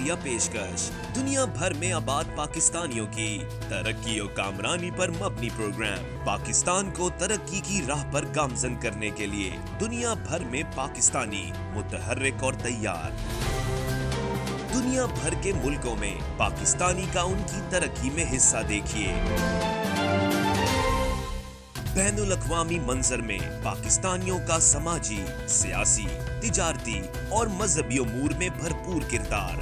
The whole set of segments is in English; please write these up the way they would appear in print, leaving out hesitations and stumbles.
شہریہ پیشکش دنیا بھر میں آباد پاکستانیوں کی ترقی و کامرانی پر مبنی پروگرام پاکستان کو ترقی کی راہ پر گامزن کرنے کے لیے دنیا بھر میں پاکستانی متحرک اور تیار دنیا بھر کے ملکوں میں پاکستانی کا ان کی ترقی میں حصہ دیکھیے بین الاقوامی منظر میں پاکستانیوں کا سماجی، سیاسی، تجارتی اور مذہبی امور میں بھرپور کردار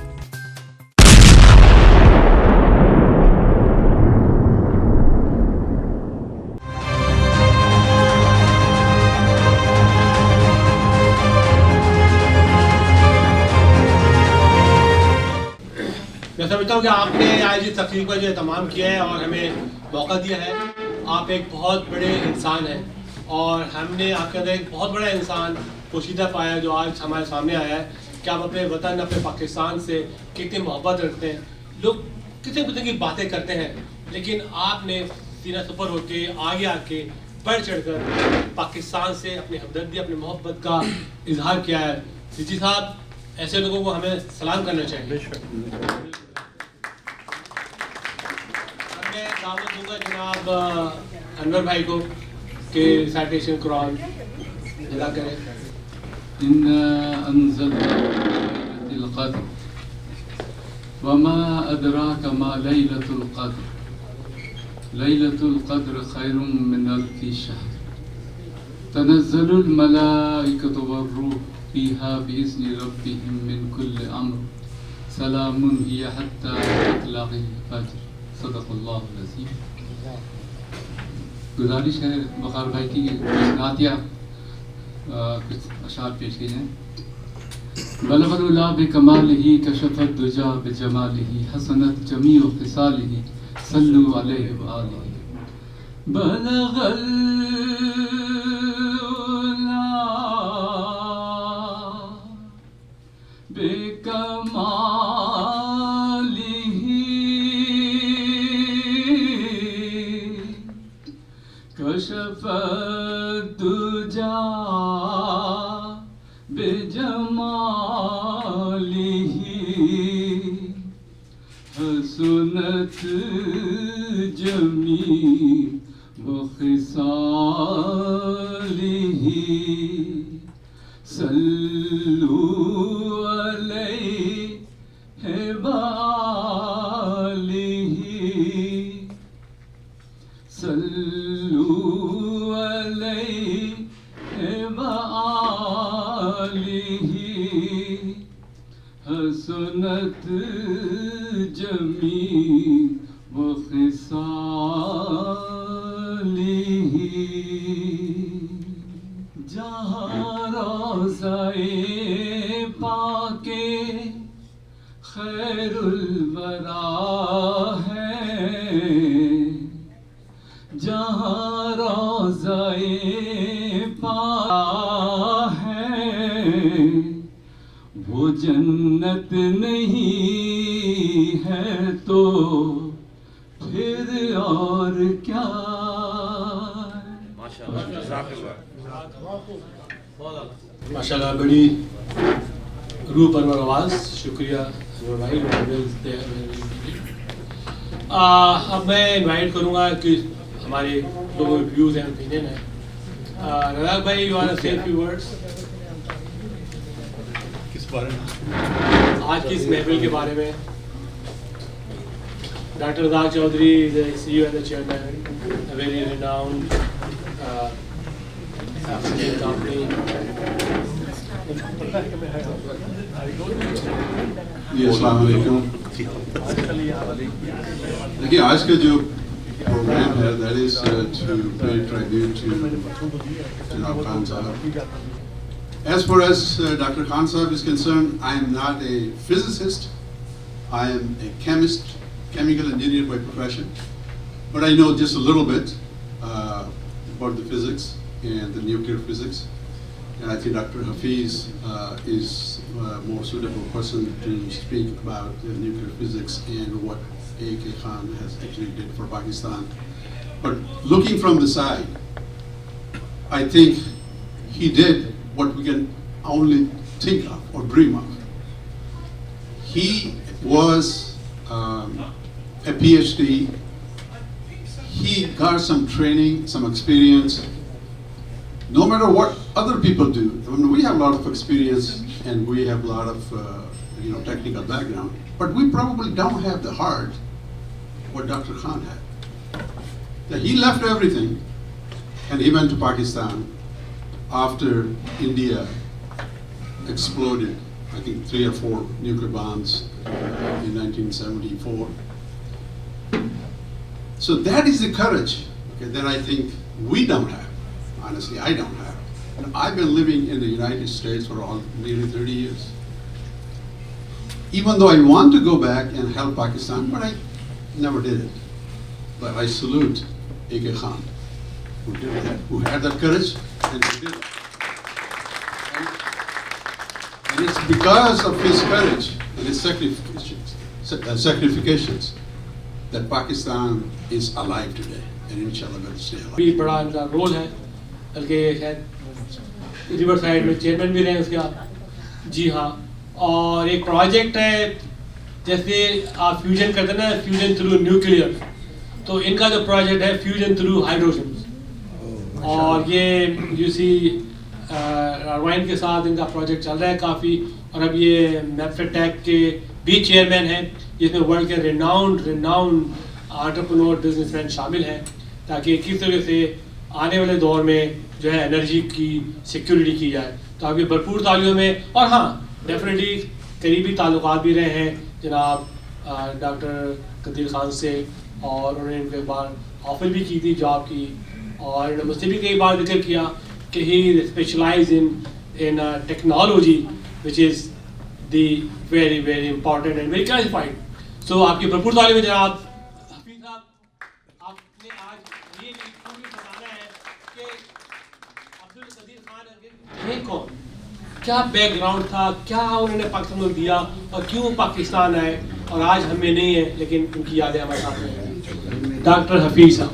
میں سمجھتا ہوں کہ آپ نے آج اس تقریب کا جو اہتمام کیا ہے اور ہمیں موقع دیا ہے. آپ ایک بہت بڑے انسان ہیں اور ہم نے آپ کے اندر ایک بہت بڑا انسان پوشیدہ پایا جو آج ہمارے سامنے آیا ہے کہ آپ اپنے وطن اپنے پاکستان سے کتنی محبت رکھتے ہیں. لوگ کتنے قسم کی باتیں کرتے ہیں لیکن آپ نے سینہ سپر ہو کے آگے آ کے بڑھ چڑھ کر پاکستان سے اپنی ہمدردی اپنی محبت کا اظہار کیا ہے. سیچی صاحب ایسے لوگوں کو ہمیں سلام کرنا چاہیے. میں دعوت دوں گا جناب انور بھائی کو کہ ریسائٹیشن قرآن ادا کریں. إنا أنزلنا ليلة القدر وما أدراك ما ليلة القدر ليلة القدر خير من ألف شهر تنزل الملائكة والروح فيها بإذن ربهم من كل أمر سلام هي حتى مطلع الفجر صدق اللہ العظیم. گزارش ہے وقار بھائی کی نعتیہ کچھ اشعار پیش کیے ہیں. بلغ العلا بکمالہ کشف الدجا بجمالہ حسنت جمیع خصالہ صلوا علیہ وآلہ. بلغ العلا بکمالہ کشف الدجا بجمالہ حسنت جمیع خصالہ صلوا علیہ وآلہ صلوا علیہ وآلہ حسنت جمیع خصالہ. جہاں روضہ پاک خیر الورا ہے جہاں روضہ پاک ہے وہ جنت نہیں ہے تو پھر اور کیا. ماشاء اللہ بڑی روح پرور آواز. شکریہ انور بھائی. اب میں انوائٹ کروں گا کہ ہمارے جو ویوز ہیں اوپینین ہیں. رزاق بھائی یو وانٹ ٹو سے فیو ورڈز کس بارے میں؟ آج کی اس محفل کے بارے میں. Doctor Razzaq Chaudhry is the CEO and the chairman, a very renowned African company. جی السلام علیکم. دیکھیے آج کا جو پروگرام ہے that is to pay tribute to Janab Khan Sahab. As far as Dr. Khan Sahab is concerned, I am not a physicist. I am a chemist, chemical engineer by profession, but I know just a little bit about the physics and the nuclear physics. And I think Dr. Hafiz is a more suitable person to speak about nuclear physics and what A.K. Khan has actually did for Pakistan. But looking from the side, I think he did what we can only think of or dream of. He was a PhD. He got some training, some experience. No matter what other people do, I mean, we have a lot of experience and we have a lot of technical background, but we probably don't have the heart what Dr. Khan had. That he left everything and he went to Pakistan after India exploded, I think 3 or 4 nuclear bombs in 1974. So that is the courage that I think we don't have. Honestly, I don't have. And I've been living in the United States for nearly 30 years. Even though I want to go back and help Pakistan, but I never did it. But I salute A.K. Khan, who did that, who had that courage, and who did it. And it's because of his courage and his sacrifications that Pakistan is alive today, and inshallah will stay alive. भी बड़ा इनका role है, बल्कि शायद river side में chairman भी रहे उसके आप। जी हाँ, और एक प्रोजेक्ट है, जैसे आप फ्यूजन करते हैं ना, फ्यूजन थ्रू न्यूक्लियर, तो इनका जो प्रोजेक्ट है फ्यूजन थ्रू हाइड्रोजन, और ये यूसी रामायण के साथ इनका प्रोजेक्ट चल रहा है काफ़ी, और अब ये मैफ्रेटेक के भी चेयरमैन हैं, जिसमें वर्ल्ड के रिनाउंड एंटरप्रेन्योर बिजनेसमैन शामिल हैं, ताकि किस तरह से आने वाले दौर में जो है एनर्जी की सिक्योरिटी की जाए। तो आपकी भरपूर तालियों में, और हाँ डेफिनेटली करीबी ताल्लुकात भी रहे हैं जनाब डॉक्टर कदीर खान से, और उन्होंने इनके बार ऑफर भी की थी जॉब की, और इन्होंने मुझसे भी कई बार जिक्र किया कि he specialise in technology which is the very important and very classified. So आपकी भरपूर तालियों में जनाब हफीज साहब, आपने आज ये बताना है कि अब्दुल कदीर खान है कौन, क्या बैकग्राउंड था, क्या उन्होंने पाकिस्तान को दिया और क्यों पाकिस्तान आए, और आज हमें नहीं है लेकिन उनकी यादें हमारे साथ हैं। डॉक्टर हफीज साहब।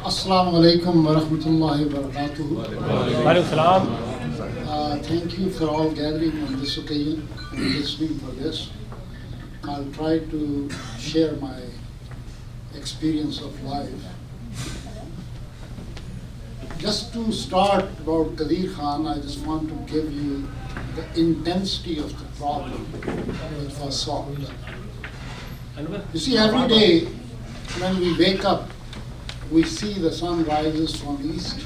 अस्सलाम वालेकुम वरहमतुल्लाहि वबरकातुहू। वालेकुम सलाम। Thank you for all gathering on this occasion and listening for this. I'll try to share my experience of life. Just to start about Qadir Khan, I just want to give you the intensity of the problem that was solved. You see, every day when we wake up, we see the sun rises from east,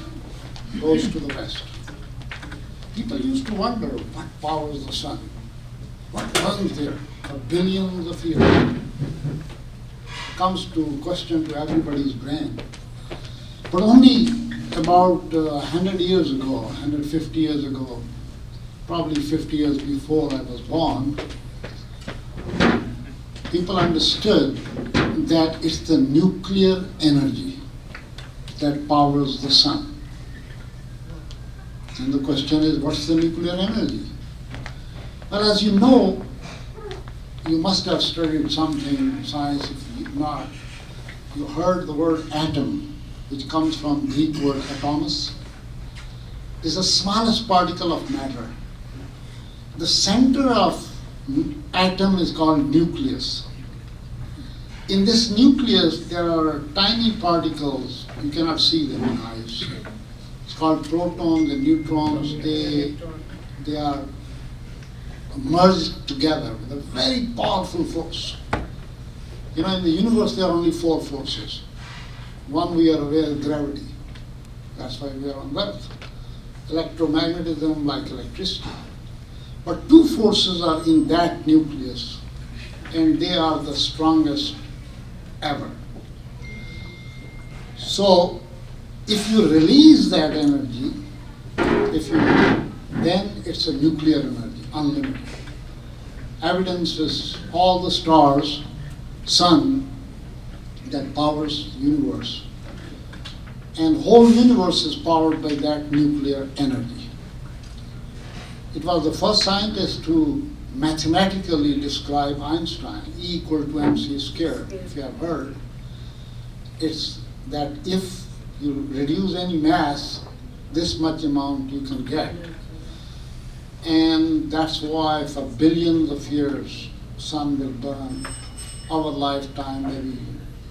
goes to the west. People used to wonder what powers the sun, what runs there for billions of years. Comes to question to everybody's brain. But only about 100 years ago, 150 years ago, probably 50 years before I was born, people understood that it's the nuclear energy that powers the sun. And the question is, what's the nuclear energy? Well, as you know, you must have studied something in science. If not, you heard the word atom, which comes from Greek word atomos. It's the smallest particle of matter. The center of atom is called nucleus. In this nucleus, there are tiny particles. You cannot see them in eyes. It's called protons and neutrons. They are merged together with a very powerful force. You know, in the universe, there are only 4 forces. One we are aware of, gravity. That's why we are on Earth. Electromagnetism, like electricity. But 2 forces are in that nucleus, and they are the strongest ever. So, if you release that energy, then it's a nuclear energy, unlimited. Evidence is all the stars, sun, that powers the universe. And whole universe is powered by that nuclear energy. It was the first scientist to mathematically describe Einstein, E equal to mc squared. If you have heard, it's that if you reduce any mass, this much amount you can get. And that's why for billions of years, sun will burn, our lifetime, maybe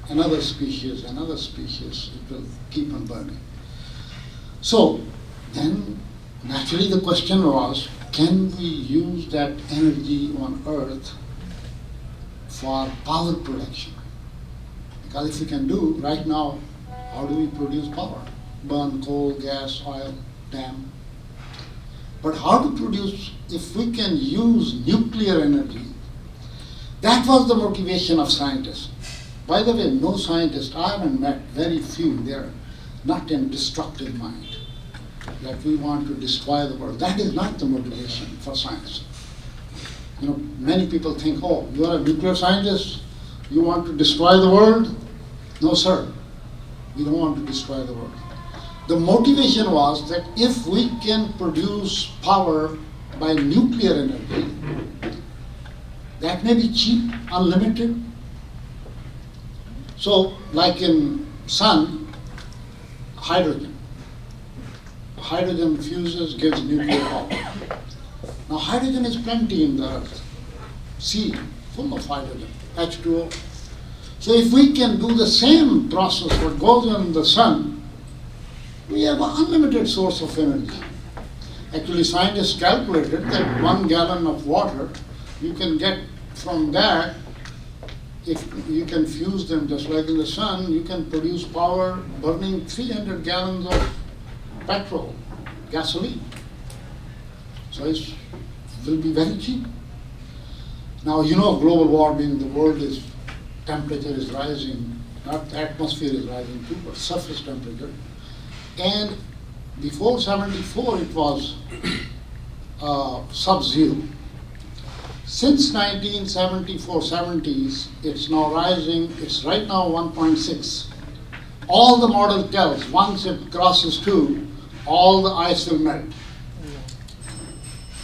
another species, it will keep on burning. So then naturally the question was, can we use that energy on Earth for power production? Because if we can do right now, how do we produce power? Burn coal, gas, oil, dam. But how to produce, if we can use nuclear energy? That was the motivation of scientists. By the way, no scientist, I haven't met very few, they're not in destructive mind, that we want to destroy the world. That is not the motivation for science. You know, many people think, oh, you are a nuclear scientist, you want to destroy the world? No, sir, we don't want to destroy the world. The motivation was that if we can produce power by nuclear energy, that may be cheap, unlimited. So, like in sun, hydrogen. Hydrogen fuses, gives nuclear power. Now, hydrogen is plenty in the earth. Sea, full of hydrogen, H2O. So, if we can do the same process what goes on in the sun, we have an unlimited source of energy. Actually, scientists calculated that 1 gallon of water, you can get from that, if you can fuse them just like in the sun, you can produce power burning 300 gallons of petrol, gasoline. So it will be very cheap. Now, you know, global warming, the world is, temperature is rising, not the atmosphere is rising too, but surface temperature. And before 74, it was sub-zero. Since 1974, 70s, it's now rising, it's right now 1.6. All the model tells, once it crosses 2, all the ice will melt.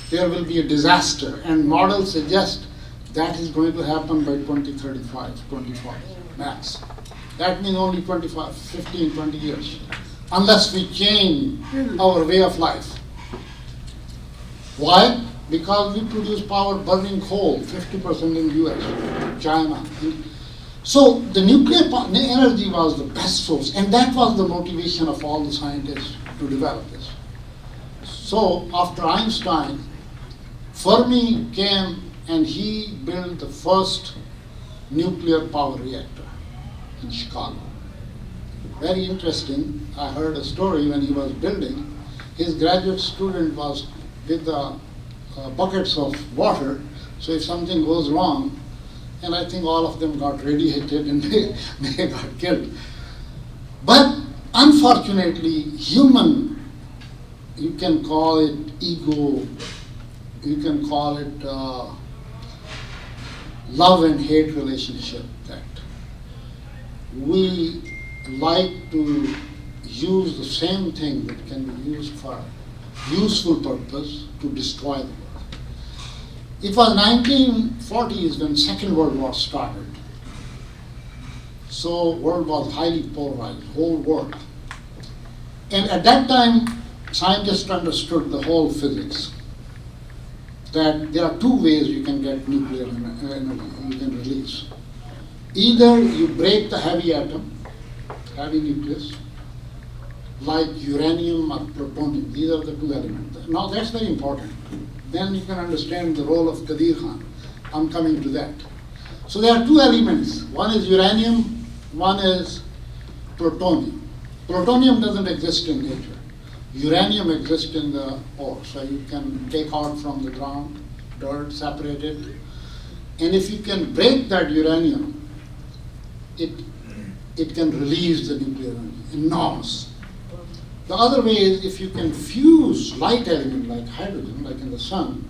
There will be a disaster, and models suggest that is going to happen by 2035, 2040, max. That means only 25, 15, 20 years, unless we change our way of life. Why? Because we produce power burning coal, 50% in US, China. So the nuclear energy was the best source, and that was the motivation of all the scientists to develop this. So after Einstein, Fermi came and he built the first nuclear power reactor in Chicago. Very interesting, I heard a story when he was building, his graduate student was with the buckets of water, so if something goes wrong, and I think all of them got radiated and they got killed. But unfortunately, human, you can call it ego, you can call it love and hate relationship, that we like to use the same thing that can be used for useful purpose to destroy the world. It was 1940s when Second World War started. So world was highly polarized, whole world. And at that time, scientists understood the whole physics, that there are two ways you can get nuclear energy, you can release. Either you break the heavy atom, heavy nucleus, like uranium or plutonium. These are the two elements. Now that's very important. Then you can understand the role of Qadir Khan. I'm coming to that. So there are two elements. One is uranium, one is plutonium. Plutonium doesn't exist in nature. Uranium exists in the ore. So you can take out from the ground, dirt, separate it. And if you can break that uranium, it can release the nuclear energy, enormous. The other way is if you can fuse light element like hydrogen, like in the sun,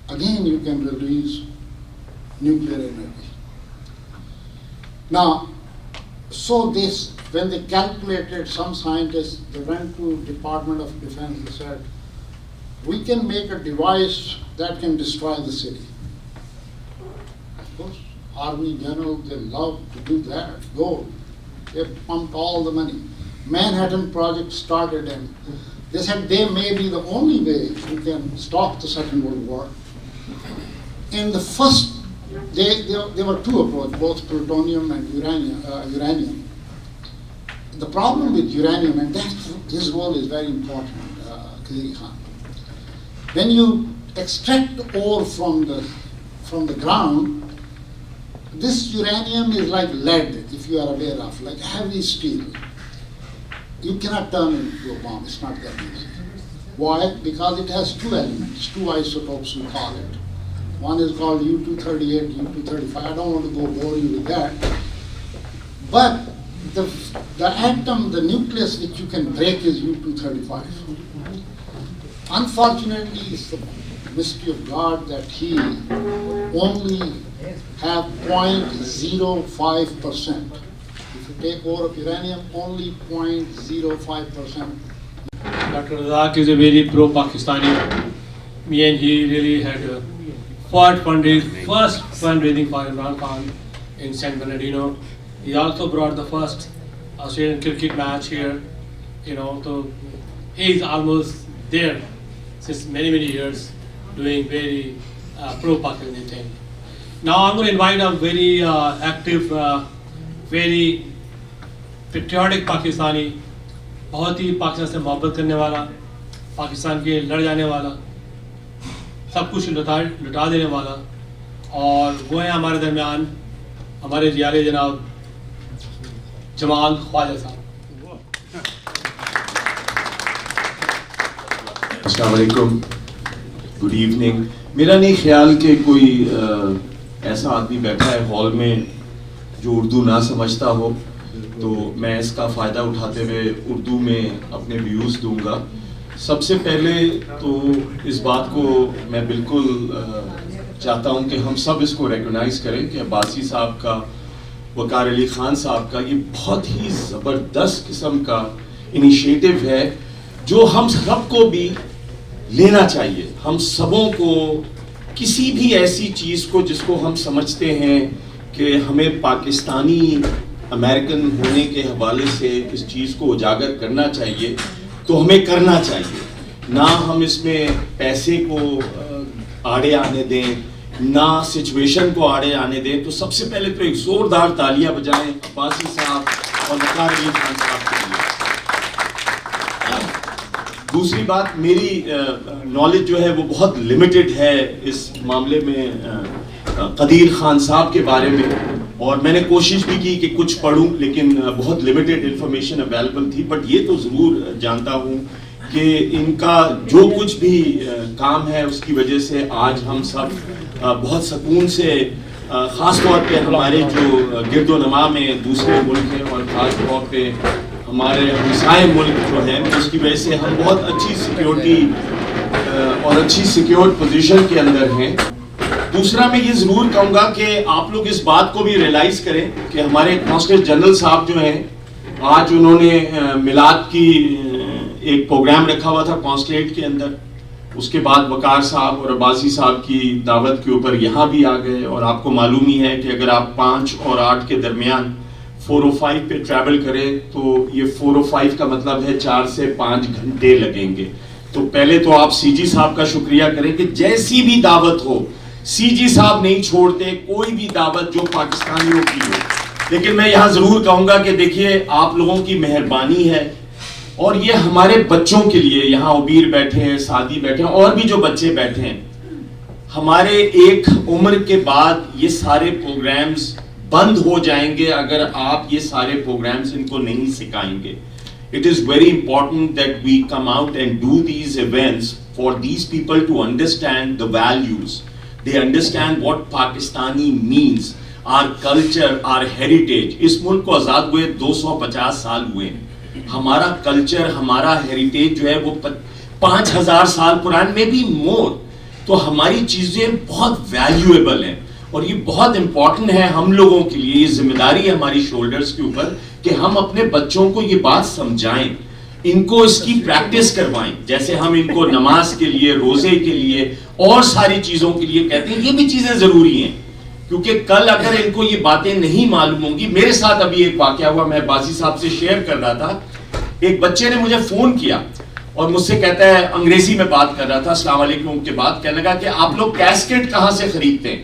again you can release nuclear energy. Now, so this, when they calculated, some scientists, they went to Department of Defense, they said, we can make a device that can destroy the city. Of course, Army generals, they love to do that, go. They pumped all the money. Manhattan Project started, and they said they may be the only way we can stop the Second World War. And the first There were two approaches, both plutonium and uranium. The problem with uranium, and his role is very important, Khaziri Khan. When you extract ore from the ground, this uranium is like lead, if you are aware of, like heavy steel. You cannot turn it into a bomb, it's not that easy. Why? Because it has two elements, two isotopes we call it. One is called U-238, U-235. I don't want to go bore you with that. But the atom, the nucleus which you can break is U-235. Unfortunately, it's the mystery of God that he only have 0.05%. If you take ore of uranium, only 0.05%. Dr. Razak is a very pro-Pakistani. Me and he really had first fundraising for Imran Khan in San Bernardino. He also brought the first Australian cricket match here. So he is almost there since many years, doing very pro-Pakistani thing. Now I'm going to invite a very active, very patriotic Pakistani, बहुत ही पाकिस्तान से मोहब्बत करने वाला, पाकिस्तान के लड़ जाने वाला, सब कुछ लुटा देने वाला, और वो है हमारे दरमियान हमारे जियाले जनाब जमाल ख्वाजा साहब. अस्सलाम वालेकुम, गुड इवनिंग. मेरा नहीं ख्याल कि कोई ऐसा आदमी बैठा है हॉल में जो उर्दू ना समझता हो, तो मैं इसका फ़ायदा उठाते हुए उर्दू में अपने व्यूज़ दूंगा. सबसे पहले तो इस बात को मैं बिल्कुल चाहता हूं कि हम सब इसको रिकॉग्नाइज़ करें कि अब्बासी साहब का, वकार अली ख़ान साहब का ये बहुत ही ज़बरदस्त किस्म का इनिशिएटिव है जो हम सबको भी लेना चाहिए. हम सबों को किसी भी ऐसी चीज़ को जिसको हम समझते हैं कि हमें पाकिस्तानी अमेरिकन होने के हवाले से इस चीज़ को उजागर करना चाहिए, तो हमें करना चाहिए. ना हम इसमें पैसे को आड़े आने दें, ना सिचुएशन को आड़े आने दें. तो सबसे पहले तो एक ज़ोरदार तालियां बजाएं अब्बासी साहब और वकार अली खान साहब के लिए. दूसरी बात, मेरी नॉलेज जो है वो बहुत लिमिटेड है इस मामले में कदीर खान साहब के बारे में, और मैंने कोशिश भी की कि कुछ पढ़ूं, लेकिन बहुत लिमिटेड इन्फॉर्मेशन अवेलेबल थी. बट ये तो ज़रूर जानता हूं कि इनका जो कुछ भी काम है उसकी वजह से आज हम सब बहुत सुकून से, ख़ास तौर पे हमारे जो गिरदोनमा में दूसरे मुल्क हैं और ख़ास तौर पे हमारे हमसाए मुल्क जो हैं, उसकी वजह से हम बहुत अच्छी सिक्योरिटी और अच्छी सिक्योर पोजीशन के अंदर हैं. दूसरा मैं ये ज़रूर कहूँगा कि आप लोग इस बात को भी रियलाइज़ करें कि हमारे कॉन्सुलेट जनरल साहब जो हैं, आज उन्होंने मिलाद की एक प्रोग्राम रखा हुआ था कॉन्सुलेट के अंदर. उसके बाद वकार साहब और अब्बासी साहब की दावत के ऊपर यहाँ भी आ गए. और आपको मालूम ही है कि अगर आप 5 और 8 के दरमियान 405 पे ट्रैवल करें तो ये 405 का मतलब है 4 से 5 घंटे लगेंगे. तो पहले तो आप सीजी साहब का शुक्रिया करें कि जैसी भी दावत हो, सीजी साहब नहीं छोड़ते कोई भी दावत जो पाकिस्तानियों की हो. लेकिन मैं यहाँ जरूर कहूँगा कि देखिए, आप लोगों की मेहरबानी है, और ये हमारे बच्चों के लिए, यहाँ उबीर बैठे हैं, सादी बैठे हैं, और भी जो बच्चे बैठे हैं, हमारे एक उम्र के बाद ये सारे प्रोग्राम्स बंद हो जाएंगे अगर आप ये सारे प्रोग्राम्स इनको नहीं सिखाएंगे. It is very important that we come out and do these events for these people to understand the values. They understand what Pakistani means, our culture, our heritage. इस मुल्क को आज़ाद हुए 250 साल हुए हैं. हमारा कल्चर, हमारा हेरिटेज जो है वो 5000 साल पुराने में भी मोर. तो हमारी चीज़ें बहुत वैल्यूएबल हैं, और ये बहुत इंपॉर्टेंट है हम लोगों के लिए. ये जिम्मेदारी है हमारी शोल्डर्स के ऊपर कि हम अपने बच्चों को ये बात समझाएं, इनको इसकी प्रैक्टिस करवाएं. जैसे हम इनको नमाज के लिए, रोजे के लिए और सारी चीज़ों के लिए कहते हैं, ये भी चीज़ें ज़रूरी हैं, क्योंकि कल अगर इनको ये बातें नहीं मालूम होंगी. मेरे साथ अभी एक वाकया हुआ, मैं बाजी साहब से शेयर कर रहा था. एक बच्चे ने मुझे फ़ोन किया और मुझसे कहता है, अंग्रेजी में बात कर रहा था, अस्सलाम वालेकुम के बाद कहने लगा कि आप लोग कैस्केट कहाँ से खरीदते हैं.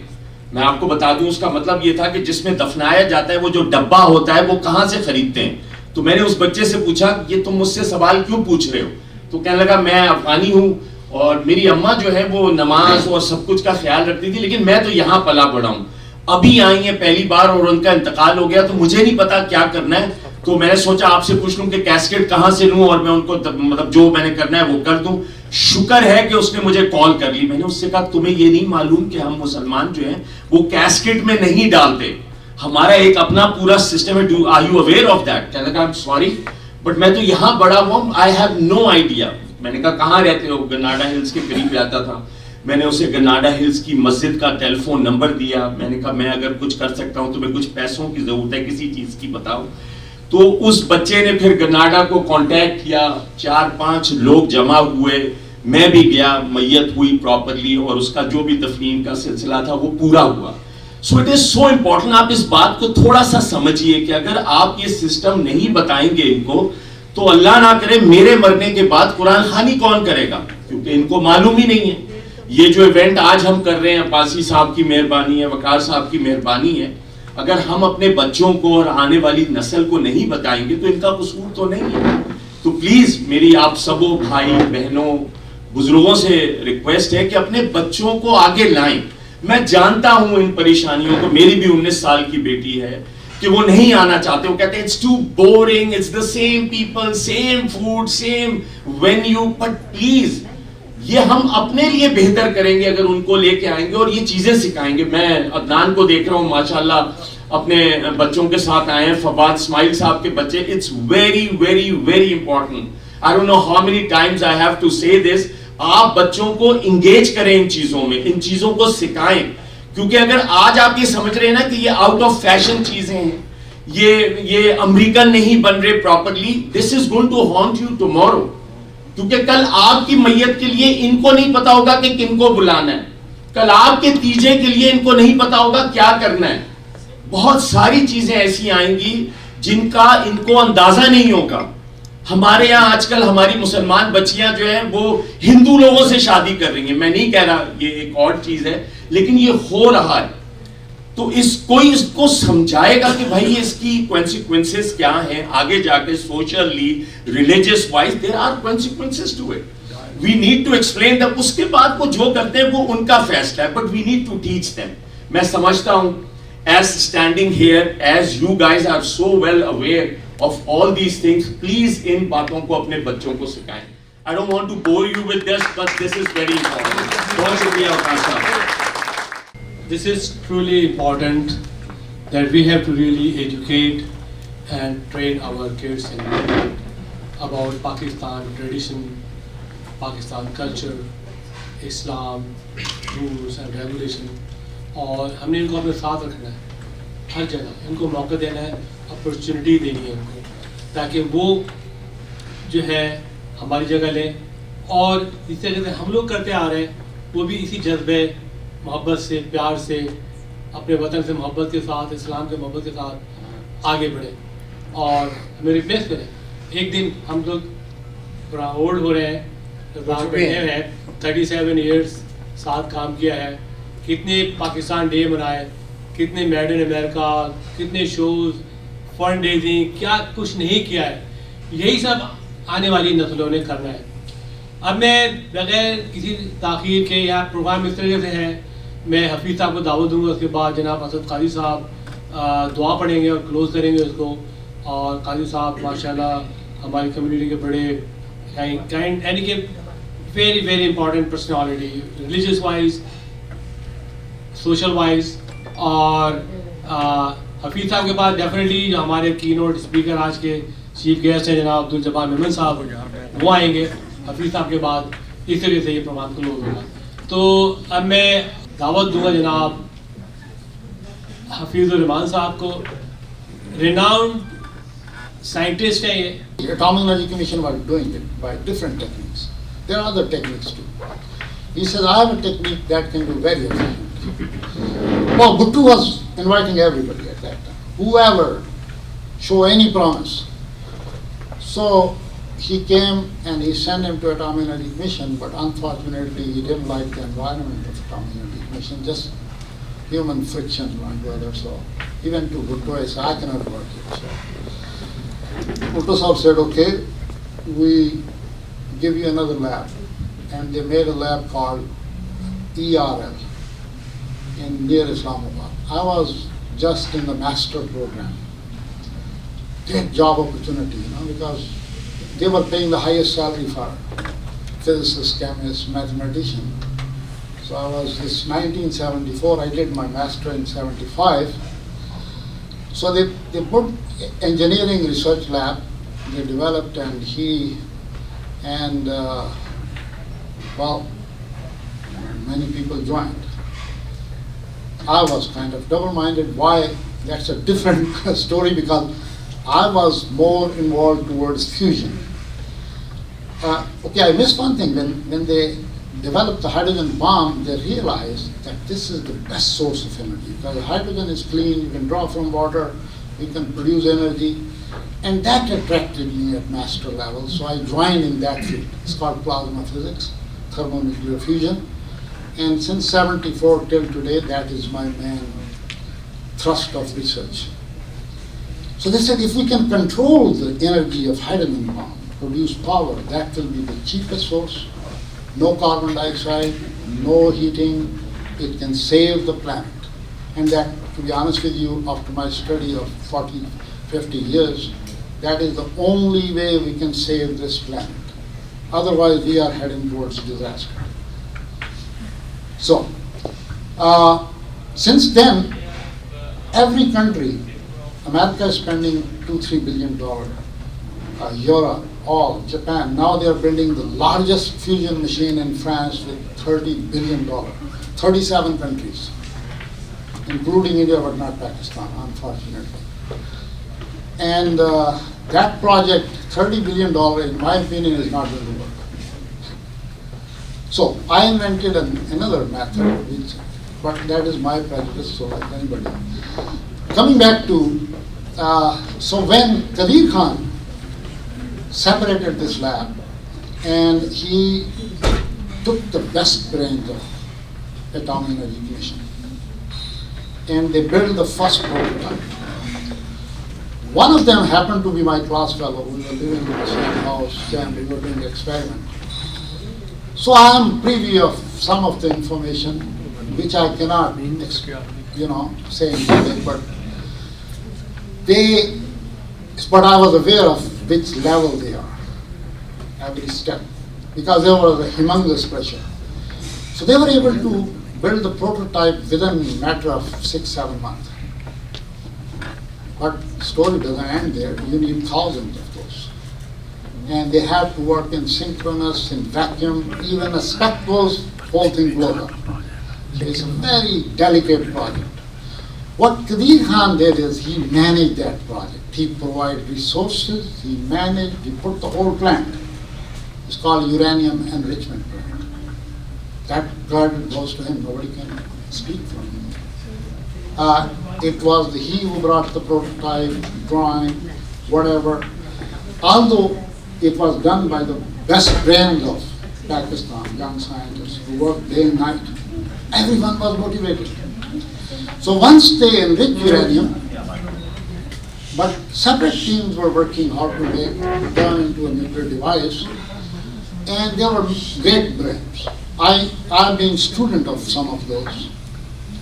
میں آپ کو بتا دوں اس کا مطلب یہ تھا کہ جس میں دفنایا جاتا ہے وہ جو ڈبہ ہوتا ہے وہ کہاں سے خریدتے ہیں. تو میں نے اس بچے سے پوچھا یہ تم مجھ سے سوال کیوں پوچھ رہے ہو؟ تو کہنے لگا میں افغانی ہوں اور میری اماں جو ہے وہ نماز اور سب کچھ کا خیال رکھتی تھی, لیکن میں تو یہاں پلا بڑا ہوں, ابھی آئی ہیں پہلی بار اور ان کا انتقال ہو گیا, تو مجھے نہیں پتا کیا کرنا ہے. تو میں نے سوچا آپ سے پوچھ لوں کہ کیسکیٹ کہاں سے لوں اور میں ان کو مطلب جو میں نے کرنا ہے وہ کر دوں. شکر ہے کہ اس نے مجھے کال کر لی. میں نے اس سے کہا تمہیں یہ نہیں معلوم کہ ہم مسلمان جو ہیں وہ کیسکیٹ میں نہیں ڈالتے, ہمارا ایک اپنا پورا سسٹم ہے. Are you aware of that? کہنے لگا سوری بٹ میں تو یہاں بڑا ہوں, آئی ہیو نو آئیڈیا. میں نے کہا کہاں رہتے ہو؟ گرناڈا ہلز کے قریب رہتا تھا. میں نے اسے گرناڈا ہلز کی مسجد کا ٹیلی فون نمبر دیا. میں نے کہا میں اگر کچھ کر سکتا ہوں, تمہیں کچھ پیسوں کی ضرورت ہے کسی چیز کی بتاؤ. تو اس بچے نے پھر گرناڈا کو کانٹیکٹ کیا, 4-5 لوگ جمع ہوئے, میں بھی گیا, میت ہوئی پراپرلی اور اس کا جو بھی تفہیم کا سلسلہ تھا وہ پورا ہوا. So it is so important آپ اس بات کو تھوڑا سا سمجھیے کہ اگر آپ یہ سسٹم نہیں بتائیں گے ان کو تو اللہ نہ کرے میرے مرنے کے بعد قرآن خوانی کون کرے گا, کیونکہ ان کو معلوم ہی نہیں ہے. یہ جو ایونٹ آج ہم کر رہے ہیں عباسی صاحب کی مہربانی ہے, وقار صاحب کی مہربانی ہے. اگر ہم اپنے بچوں کو اور آنے والی نسل کو نہیں بتائیں گے تو ان کا قصور تو نہیں ہے. تو پلیز میری آپ سبوں بھائی بہنوں بزرگوں سے ریکویسٹ ہے کہ اپنے بچوں کو آگے لائیں. میں جانتا ہوں ان پریشانیوں کو, میری بھی 19 سال کی بیٹی ہے کہ وہ نہیں آنا چاہتے, وہ کہتے ہیں it's too boring, it's the same people, same food, same venue. But please یہ ہم اپنے لیے بہتر کریں گے اگر ان کو لے کے آئیں گے اور یہ چیزیں سکھائیں گے. میں عدنان کو دیکھ رہا ہوں ماشاءاللہ اپنے بچوں کے ساتھ آئے ہیں, فواد اسماعیل صاحب کے بچے. It's very very very important. I don't know how many times I have to say this. آپ بچوں کو انگیج کریں ان چیزوں میں, ان چیزوں کو سکھائیں, کیونکہ اگر آج آپ یہ سمجھ رہے ہیں نا کہ یہ آؤٹ آف فیشن چیزیں ہیں, یہ امریکن نہیں بن رہے properly, this is going to haunt you tomorrow. کیونکہ کل آپ کی میت کے لیے ان کو نہیں پتا ہوگا کہ کن کو بلانا ہے, کل آپ کے تیجے کے لیے ان کو نہیں پتا ہوگا کیا کرنا ہے. بہت ساری چیزیں ایسی آئیں گی جن کا ان کو اندازہ نہیں ہوگا. ہمارے یہاں آج کل ہماری مسلمان بچیاں جو ہیں وہ ہندو لوگوں سے شادی کر رہی ہیں. میں نہیں کہہ رہا یہ ایک اور چیز ہے, لیکن یہ ہو رہا ہے. تو کوئی اس کو سمجھائے گا کہ بھائی اس کی consequences کیا ہیں آگے جا کے, socially, religious wise, there are consequences to it. We need to explain them. اس کے بعد وہ جو کرتے ہیں وہ ان کا فیصلہ ہے, but we need to teach them. میں سمجھتا ہوں as standing here, as you guys are so well aware of all these things, please ان باتوں کو اپنے بچوں کو سکھائیں. I don't want to bore you with this, but this is very important. بہت شکریہ وقار صاحب. This is truly important that we have to really educate and train our kids about Pakistan tradition, Pakistan culture, Islam, rules and regulation. اور ہم نے ان کو اپنے ساتھ رکھنا ہے ہر جگہ, ان کو موقع دینا ہے, اپرچونٹی دینی ہے ان کو, تاکہ وہ جو ہے ہماری جگہ لیں. اور اس طرح سے ہم لوگ کرتے آ رہے ہیں وہ بھی اسی جذبے محبت سے, پیار سے, اپنے وطن سے محبت کے ساتھ, اسلام کے محبت کے ساتھ آگے بڑھیں. اور ہمیں ریپلیس کریں. ایک دن ہم لوگ تھوڑا اولڈ ہو رہے ہیں, بیٹھے ہیں, 37 ایئرس ساتھ کام کیا ہے, کتنے پاکستان ڈے منائے, کتنے میڈ ان امریکہ, کتنے شوز, فن ڈیزنگ, کیا کچھ نہیں کیا ہے. یہی سب آنے والی نسلوں نے کرنا ہے. اب میں بغیر کسی تاخیر کے, یا پروگرام اس طریقے سے ہے, میں حفیظ صاحب کو دعوت دوں گا, اس کے بعد جناب اسد قاضی صاحب دعا پڑھیں گے اور کلوز کریں گے اس کو. اور قاضی صاحب ماشاءاللہ ہماری کمیونٹی کے بڑے یعنی کہ very very important personality, religious wise, social wise. اور حفیظ صاحب کے بعد ڈیفینیٹلی جو ہمارے کی نوٹ اسپیکر آج کے چیف گیسٹ ہیں جناب عبدالجبار میمن صاحب, وہ آئیں گے حفیظ صاحب کے بعد. اس طریقے سے یہ پروگرام کلوز ہوگا. تو اب میں دعوت دوں گا جناب حفیظ الرحمان صاحب کو. ریناؤنڈ سائنٹسٹ ہیں یہ. Atomic Energy Commission was doing it by different techniques. There are other techniques too. He says, I have a technique that can be very efficient. Well, Bhutto was inviting everybody at that time, whoever show any promise. So he came and he sent him to Atomic Energy Commission, but unfortunately he didn't like the environment of Atomic Energy Commission. Just human friction one to other. So he went to Bhutto. I said, I cannot work it. So Bhutto Sahib said, okay, we give you another lab. And they made a lab called ERL in near Islamabad. I was just in the master program. Great job opportunity, because they were paying the highest salary for physicists, chemists, mathematician. So I was this 1974, I did my master in 75. So they put engineering research lab, they developed, and well, many people joined. I was kind of double-minded. Why? That's a different story, because I was more involved towards fusion. Okay, I missed one thing. When they developed the hydrogen bomb, they realized that this is the best source of energy, because hydrogen is clean, you can draw from water, you can produce energy, and that attracted me at master level, so I joined in that field. It's called plasma physics, thermonuclear fusion, and since 74 till today, that is my main thrust of research. So they said, if we can control the energy of hydrogen bomb, produce power, that will be the cheapest source, no carbon dioxide, no heating, it can save the planet. And that, to be honest with you, after my study of 40, 50 years, that is the only way we can save this planet. Otherwise, we are heading towards disaster. So, since then, every country, America is spending $2-3 billion, Europe, all, Japan, now they are building the largest fusion machine in France with $30 billion, 37 countries, including India, but not Pakistan, unfortunately. And that project, $30 billion, in my opinion, is not going to work. So I invented another method, but that is my prejudice, so like anybody. Coming back to, so when Qadir Khan separated this lab, and he took the best brains of Atomic Energy Commission, and they built the first prototype. One of them happened to be my class fellow. We were living in the same house, and we were doing the experiment. So I am privy of some of the information, which I cannot, say in detail, but I was aware of which level they are, every step, because there was a humongous pressure. So they were able to build the prototype within a matter of 6-7 months. But the story doesn't end there. You need thousands of those. And they have to work in synchronous, in vacuum, even a spec goes, whole thing blows up. So it's a very delicate project. What Qadir Khan did is he managed that project. He provided resources, he managed, he put the whole plant. It's called uranium enrichment plant. That credit goes to him, nobody can speak for him. It was he who brought the prototype, drawing, whatever. Although it was done by the best brains of Pakistan, young scientists who worked day and night, everyone was motivated. So once they enriched uranium, but separate teams were working how to make it turn into a nuclear device, and there were great brains. I've been student of some of those,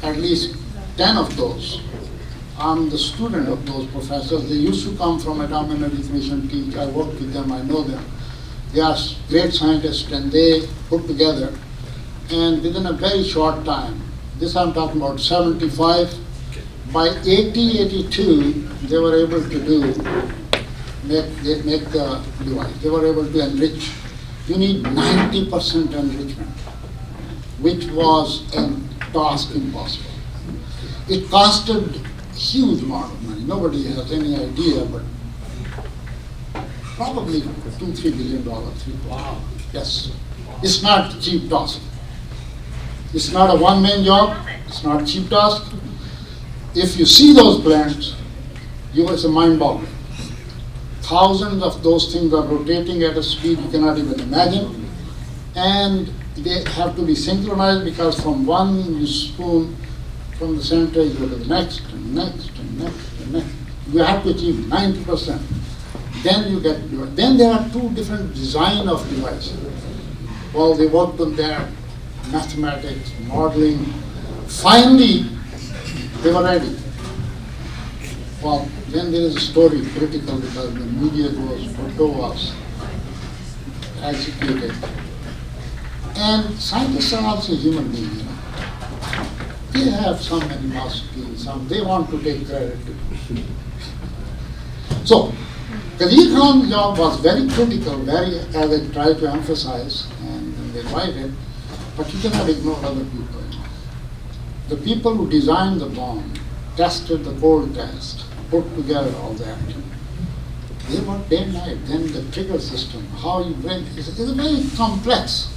at least 10 of those. I'm the student of those professors. They used to come from Atomic Energy Commission teach. I worked with them, I know them. They are great scientists, and they put together, and within a very short time, this I'm talking about 75, by 80, 82, they were able to make the device. They were able to enrich. You need 90% enrichment, which was a task impossible. It costed a huge amount of money. Nobody has any idea, but probably $2-3 billion. Wow. Yes. It's not a cheap task. It's not a one-man job. It's not a cheap task. If you see those plants, it's a mind-boggling. Thousands of those things are rotating at a speed you cannot even imagine. And they have to be synchronized, because from one spoon, From the center, you go to the next and next and next and next. You have to achieve 90%. Then you get, then there are two different design of devices. Well, they worked on their mathematics, modeling. Finally, they were ready. Well, then there is a story critical because the media goes, Bhutto was executed. And scientists are also human beings, you know. They have some animosity, they want to take credit. So, Qadir Khan's job was very critical, very, as I try to emphasize, and they invited, but you cannot ignore other people. The people who designed the bomb, tested the cold test, put together all that. They worked day and night. Then the trigger system, how you bring, it's a very complex,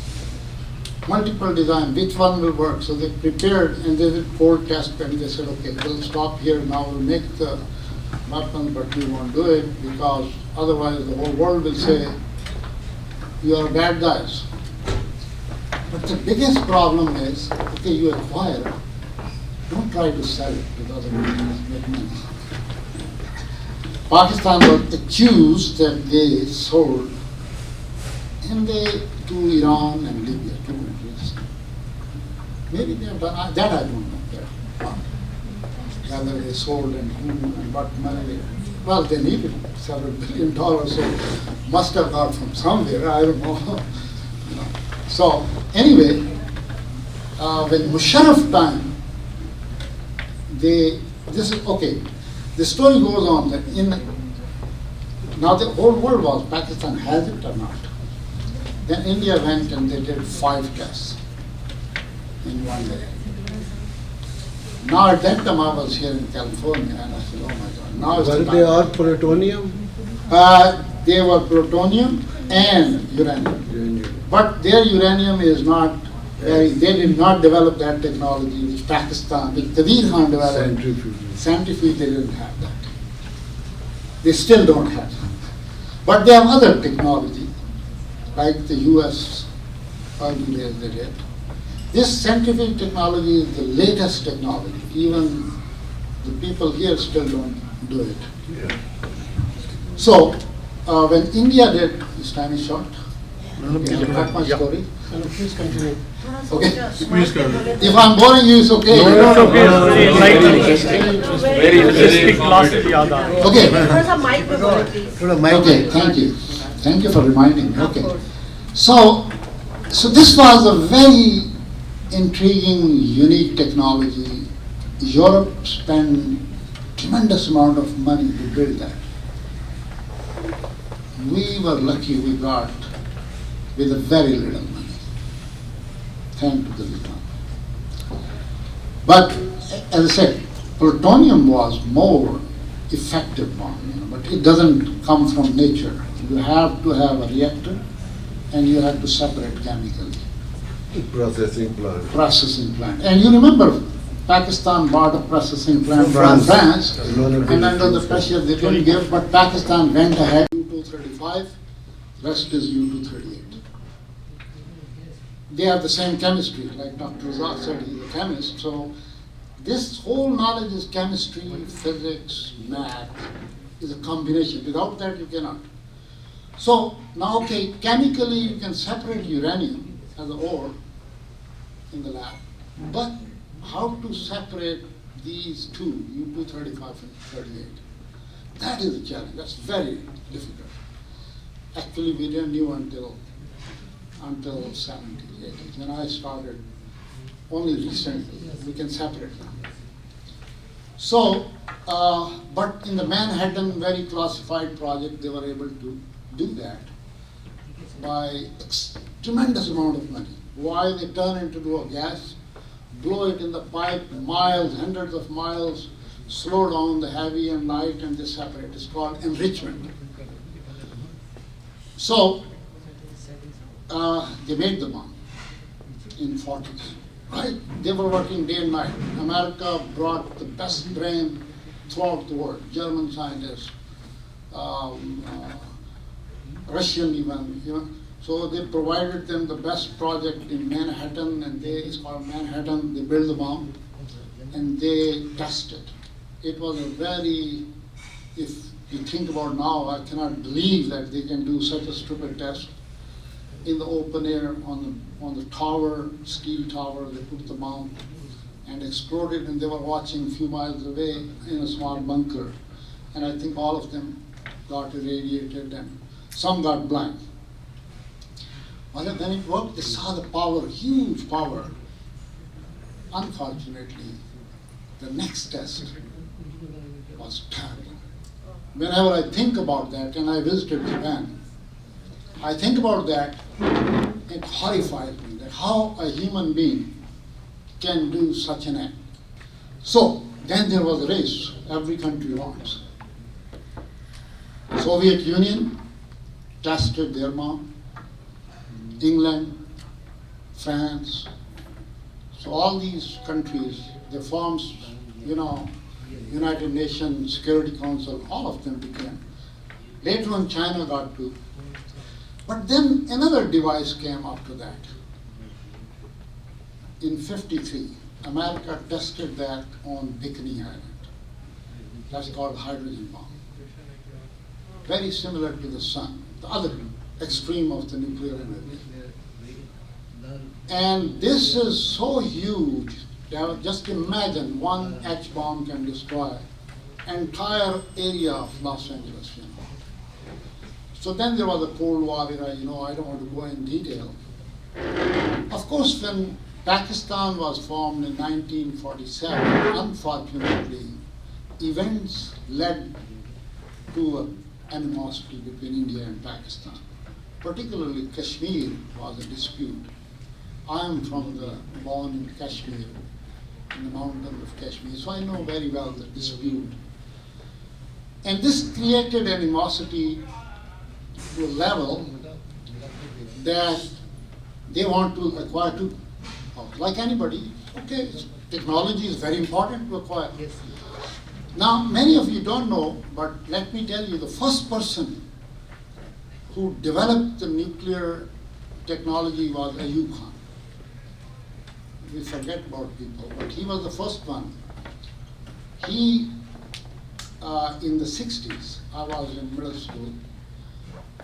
multiple design, which one will work. So they prepared and they did cold test and they said, okay, we'll stop here now, we'll make the weapon, but we won't do it because otherwise the whole world will say, you are bad guys. But the biggest problem is, okay, you acquire it, don't try to sell it to other countries, make money. Pakistan was accused that they sold, and they to Iran and Libya, two countries. Maybe they have done that. I don't know. Whether they sold and who and what money. Well, they needed several $1 billion, so must have got from somewhere. I don't know. You know. So anyway, when Musharraf time, this is okay. The story goes on that now the whole world was, Pakistan has it or not. Then India went and they did 5 tests in one day. Now at that time I was here in California and I said, oh my God, now is the time. Were they all plutonium? They were plutonium and uranium. But their uranium is not they did not develop that technology which Pakistan, which Qadir Khan developed. Centrifuge, they didn't have that. They still don't have that. But they have other technology, like the US early days they did. This centrifuge technology is the latest technology. Even the people here still don't do it. Yeah. So, when India did, this time is short. You have my story? Please continue. Okay. Please continue. If I'm boring you, it's okay. Okay. There's a mic before, please. Okay, thank you. Thank you for reminding me. Okay. So this was a very intriguing, unique technology. Europe spent tremendous amount of money to build that. We were lucky we got with a very little money. Thank to the return. But as I said, plutonium was more effective bomb, but it doesn't come from nature. You have to have a reactor and you have to separate chemically. Processing plant. And you remember, Pakistan bought a processing plant from France, and under the pressure they didn't give, but Pakistan went ahead. U-235, rest is U-238. They have the same chemistry, like Dr. Razak said, he's a chemist. So this whole knowledge is chemistry, physics, math, is a combination. Without that, you cannot. So now, okay, chemically you can separate uranium as an ore in the lab, but how to separate these two, U-235 and 38? That is a challenge. That's very difficult. Actually, we didn't know until 70s, 80s. When I started, only recently, we can separate them. So, but in the Manhattan very classified project, they were able to do that by tremendous amount of money. Why? They turn it into a gas, blow it in the pipe, miles, hundreds of miles, slow down the heavy and light, and they separate. It's called enrichment. So, they made the bomb in 40s, right? They were working day and night. America brought the best brain throughout the world, German scientists, Russian even, you know. So they provided them the best project in Manhattan, and it's called Manhattan. They built the bomb, and they tested. It was a very, if you think about now, I cannot believe that they can do such a stupid test in the open air on the tower, steel tower. They put the bomb and exploded, and they were watching a few miles away in a small bunker. And I think all of them got irradiated and some got blind. Well, when it worked, they saw the power, huge power. Unfortunately, the next test was terrible. Whenever I think about that, and I visited Japan, I think about that, it horrifies me that how a human being can do such an act. So then there was a race, every country wants. Soviet Union tested their bomb, England, France. So all these countries, they formed, United Nations Security Council, all of them became. Later on, China got to. But then another device came after that. In '53, America tested that on Bikini Island. That's called hydrogen bomb. Very similar to the sun, the other extreme of the nuclear energy. And this is so huge that just imagine one H bomb can destroy entire area of Los Angeles. So then there was a Cold War era, I don't want to go in detail. Of course, when Pakistan was formed in 1947, unfortunately, events led to an animosity between India and Pakistan. Particularly Kashmir was a dispute. I am born in Kashmir, in the mountains of Kashmir, so I know very well the dispute. And this created animosity to a level that they want to acquire two. Like anybody, okay, technology is very important to acquire. Now, many of you don't know, but let me tell you, the first person who developed the nuclear technology was Ayub Khan. We forget about people, but he was the first one. He, in the 60s, I was in middle school,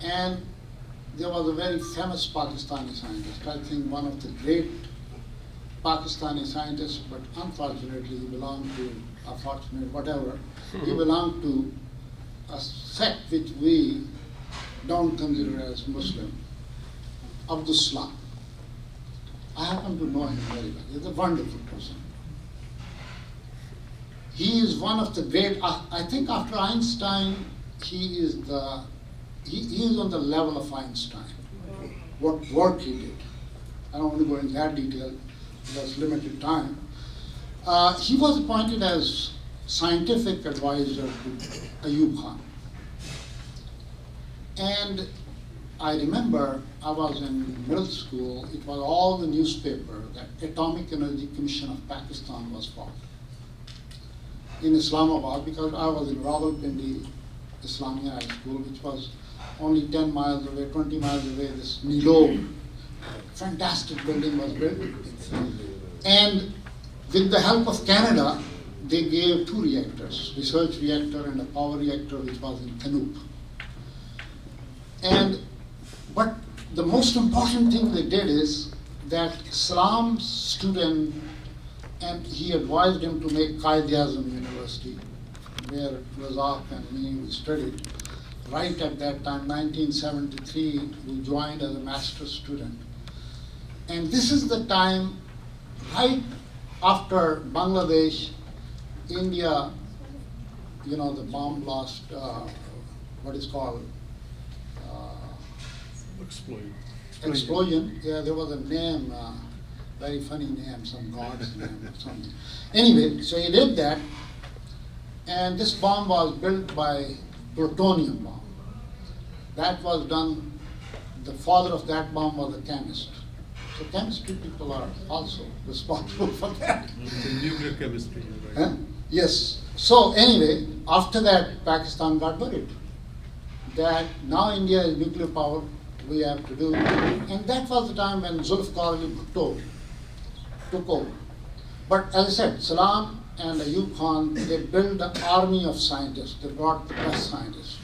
and there was a very famous Pakistani scientist, I think one of the great Pakistani scientists, but unfortunately he belonged to, he belonged to a sect which we don't consider as Muslim, Abdul Salam. I happen to know him very well. He's a wonderful person. He is one of the great, I think after Einstein, he is on the level of Einstein. What work he did. I don't want to go into that detail, because limited time. He was appointed as scientific advisor to Ayub Khan. And I remember I was in middle school, it was all the newspaper that Atomic Energy Commission of Pakistan was formed in Islamabad, because I was in Rawalpindi Islamia High School, which was only 10 miles away, 20 miles away. This Nilo, fantastic building was built. And with the help of Canada, they gave two reactors, research reactor and a power reactor, which was in Thanup. But the most important thing they did is that Salam's student, and he advised him to make Quaid-e-Azam University, where Razak and me studied. Right at that time, 1973, we joined as a master's student. And this is the time, right after Bangladesh, India, the bomb blast, what is called? Explosion. Yeah, there was a name, very funny name, some god's name or something. Anyway, so he did that, and this bomb was built by plutonium bomb. That was done, the father of that bomb was a chemist. So chemistry people are also responsible for that. Nuclear chemistry. Huh? Yes. So anyway, after that, Pakistan got worried that now India is nuclear power, we have to do. And that was the time when Zulfikar Ali Bhutto took over. But as I said, Salam and Ayub Khan, they built an army of scientists. They brought the best scientists.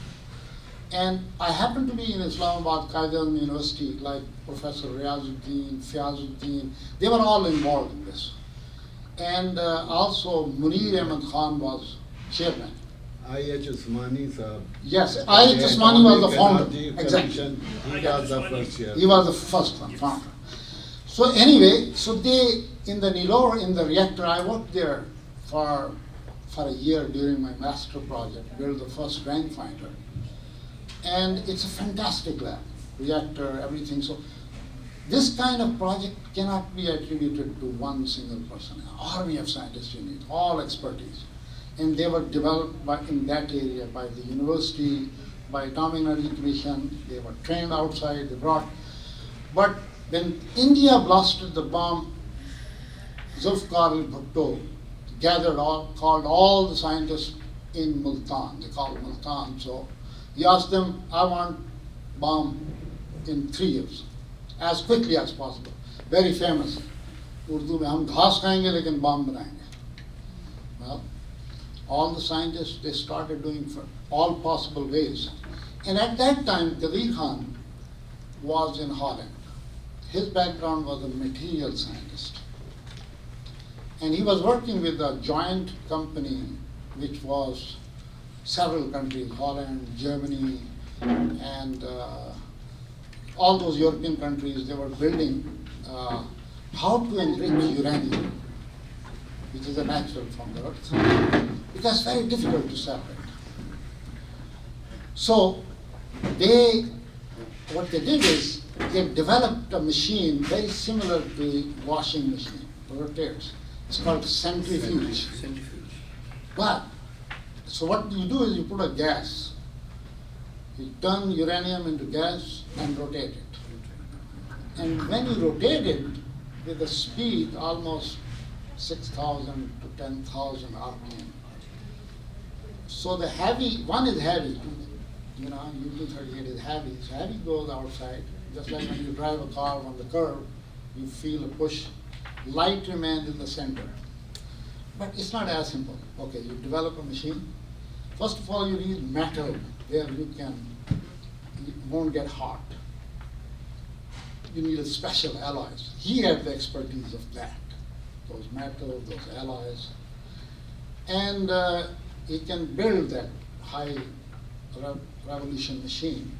And I happened to be in Islamabad, Qaid-e-Azam University, like Professor Riazuddin, Fiazuddin. They were all involved in this. And also Munir Ahmed Khan was chairman. I.H. Usmani sir. Yes, I.H. Usmani was the founder. Exactly. He was the first year. He was the first one, founder. So anyway, so they, in the Nilor, in the reactor, I worked there for a year during my master project, built the first rank finder. And it's a fantastic lab, reactor, everything. So this kind of project cannot be attributed to one single person. An army of scientists you need, all expertise. And they were developed in that area by the university, by Atomic Energy Commission. They were trained outside, they brought. But when India blasted the bomb, Zulfikar Ali Bhutto called all the scientists in Multan. They called it Multan. So he asked them, I want bomb in 3 years, as quickly as possible. Very famous. Urdu mein, hum ghaas khayenge lekin bomb banayenge. Well, all the scientists, they started doing for all possible ways. And at that time, Qadir Khan was in Holland. His background was a material scientist. And he was working with a joint company which was several countries, Holland, Germany, and all those European countries. They were building how to enrich uranium, which is a natural from the earth, because it's very difficult to separate. So what they did is they developed a machine very similar to the washing machine, rotates. It's called centrifuge. But, so what you do is you put a gas, you turn uranium into gas and rotate it. And when you rotate it with a speed almost 6,000 to 10,000 RPM. So the heavy, one is heavy, you know, U-238 is heavy, so heavy goes outside, just like when you drive a car on the curb, you feel a push, light remains in the center. But it's not as simple. Okay, you develop a machine. First of all, you need metal where it won't get hot. You need a special alloys. He had the expertise of that, those metals, those alloys. And he can build that high revolution machine.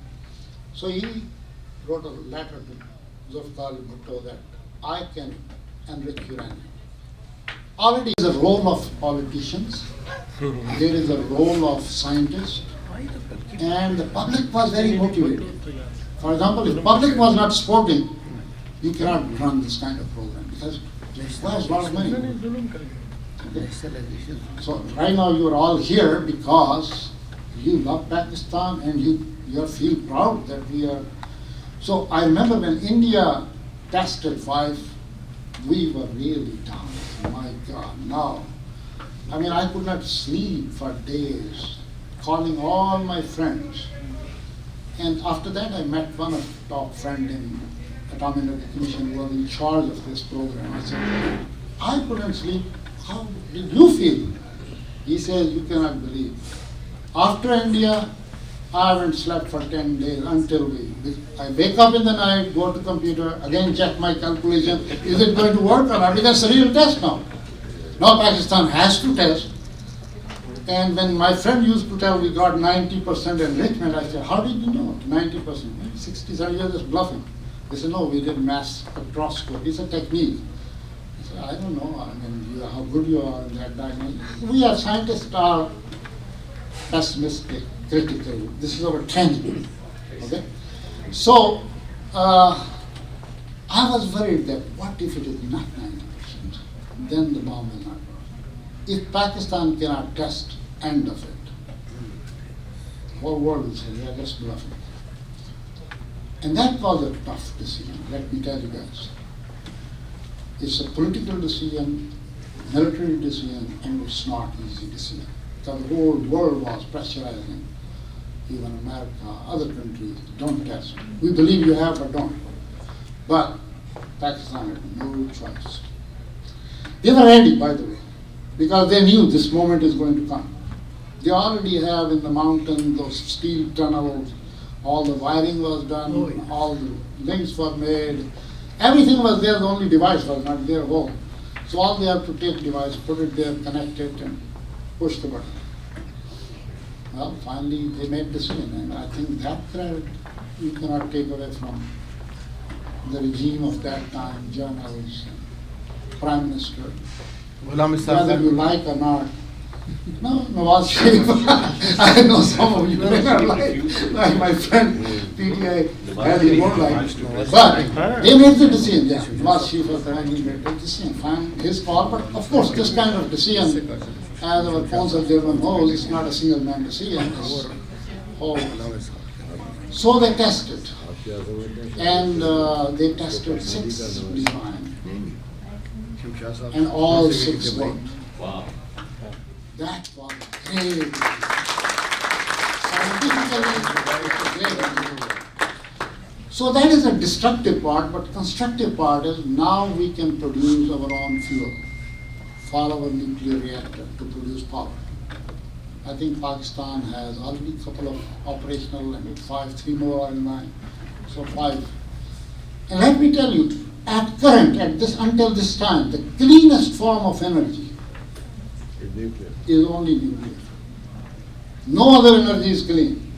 So he wrote a letter to Zulfikar Ali Bhutto that I can enrich uranium. Already there is a role of politicians, there is a role of scientists, and the public was very motivated. For example, if the public was not supporting, you cannot run this kind of program because it requires a lot of money. Okay. So right now you are all here because you love Pakistan and you feel proud that we are. So I remember when India tested 5, we were really down. My God, now. I mean, I could not sleep for days, calling all my friends. And after that, I met one of the top friends in Atomic Energy Commission who was in charge of this program. I said, I couldn't sleep. How did you feel? He says, you cannot believe. After India, I haven't slept for 10 days until I wake up in the night, go to computer, again check my calculation. Is it going to work or not? Because it's a real test now. Now Pakistan has to test. And when my friend used to tell we got 90% enrichment, I said, how did you know 90%? 67 years just bluffing. They said, no, we did mass spectroscopy. It's a technique. I said, I don't know, I mean, how good you are in that diagnosis. We as scientists are pessimistic, critical. This is our trend. Okay? So, I was worried that what if it is not 90%? Then the bomb will not work. If Pakistan cannot test, end of it. The whole world will say, they are just bluffing. And that was a tough decision, let me tell you guys. It's a political decision, military decision, and it's not easy decision. Because the whole world was pressurizing, even America, other countries, don't test. We believe you have, but don't. But Pakistan had no choice. They were ready, by the way. because they knew this moment is going to come. They already have in the mountain those steel tunnels, all the wiring was done, all the links were made, everything was there, the only device was not there at all. So all they have to take device, put it there, connect it, and push the button. Well, finally they made decision, and I think that credit you cannot take away from the regime of that time, generals, prime minister. Whether you like or not. No, Nawaz Sharif. I know some of you may not like my friend PTI, he won't like. But they made the decision, yeah. Nawaz Sharif was the one who made the decision. Fine, his call, but of course this kind of decision, as our council chairman knows, it's not a single man decision. It's whole. So they tested, and they tested 6 designs, and all 6 worked. Wow. That was great. Scientifically, great. So that is a destructive part, but constructive part is now we can produce our own fuel for our nuclear reactor to produce power. I think Pakistan has already a couple of operational and 3 more are in mind, so 5. And let me tell you, until this time, the cleanest form of energy is only nuclear. No other energy is clean.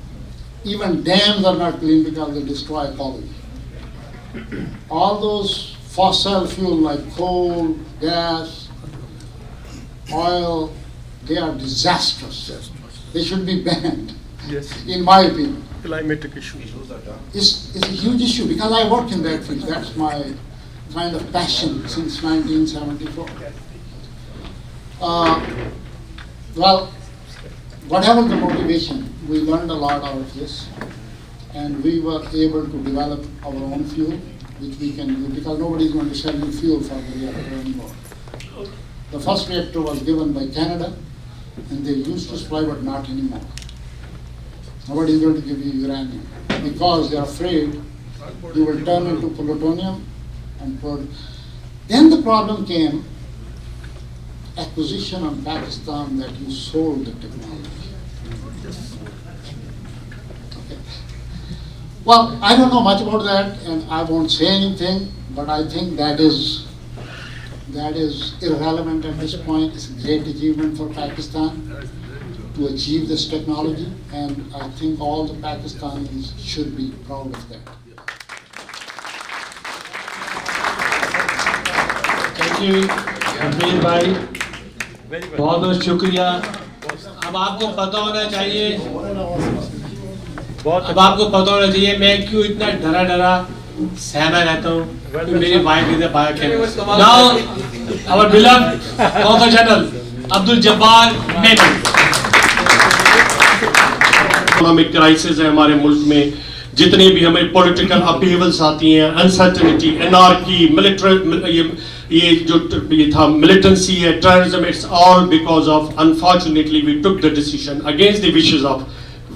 Even dams are not clean because they destroy ecology. All those fossil fuel like coal, gas, oil, they are disastrous. They should be banned, in my opinion. Climatic issue. It's a huge issue because I work in that field. That's my kind of passion since 1974. Well, whatever the motivation, we learned a lot out of this, and we were able to develop our own fuel, which we can use because nobody is going to sell you fuel for the reactor anymore. The first reactor was given by Canada, and they used to supply, but not anymore. Nobody is going to give you uranium because they are afraid you will turn into plutonium and then the problem came. Acquisition on Pakistan that you sold the technology. Okay. Well, I don't know much about that, and I won't say anything, but I think that is irrelevant at this point. It's a great achievement for Pakistan to achieve this technology, and I think all the Pakistanis should be proud of that. Thank you, Amir bhai. बहुत बहुत शुक्रिया. अब आपको पता होना चाहिए मैं क्यों इतना डरा सहमा रहता हूँ. मेरी wife is a biochemist. Now our beloved conquer general Abdul Jabbar Memon. Economic crisis है हमारे मुल्क में. जितने भी हमें पॉलिटिकल अपीवल्स आती हैं, अनसर्टेनिटी, एनार्की, मिलिट्री, ये था मिलिटेंसी है, terrorism, it's all because of unfortunately we took the decision against the wishes of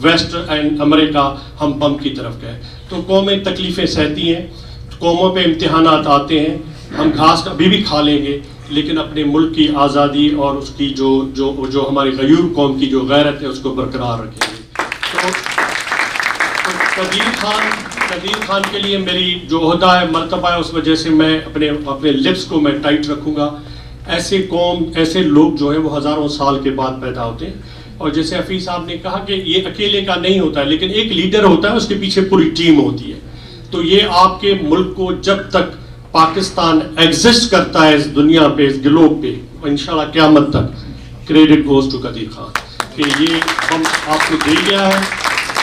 west and America. हम बम की तरफ गए. तो कौमें तकलीफें सहती हैं, कौमों पे इम्तिहानात आते हैं. हम घास अभी भी खा लेंगे, लेकिन अपने मुल्क की आज़ादी और उसकी जो हमारी गयूर कौम की जो गैरत है उसको बरकरार रखेंगे. तो कदीर खान के लिए मेरी जो ओहदा है, मर्तबा है, उस वजह से मैं अपने लिप्स को मैं टाइट रखूँगा. ऐसे कौम, ऐसे लोग जो हैं वो हज़ारों साल के बाद पैदा होते हैं. और जैसे हफीज़ साहब ने कहा कि ये अकेले का नहीं होता है, लेकिन एक लीडर होता है, उसके पीछे पूरी टीम होती है. तो ये आपके मुल्क को जब तक पाकिस्तान एग्जिस्ट करता है इस दुनिया पे, इस ग्लोब पे, इंशाल्लाह क़यामत तक, credit goes to Qadeer Khan कि ये हम आपको दे गया है.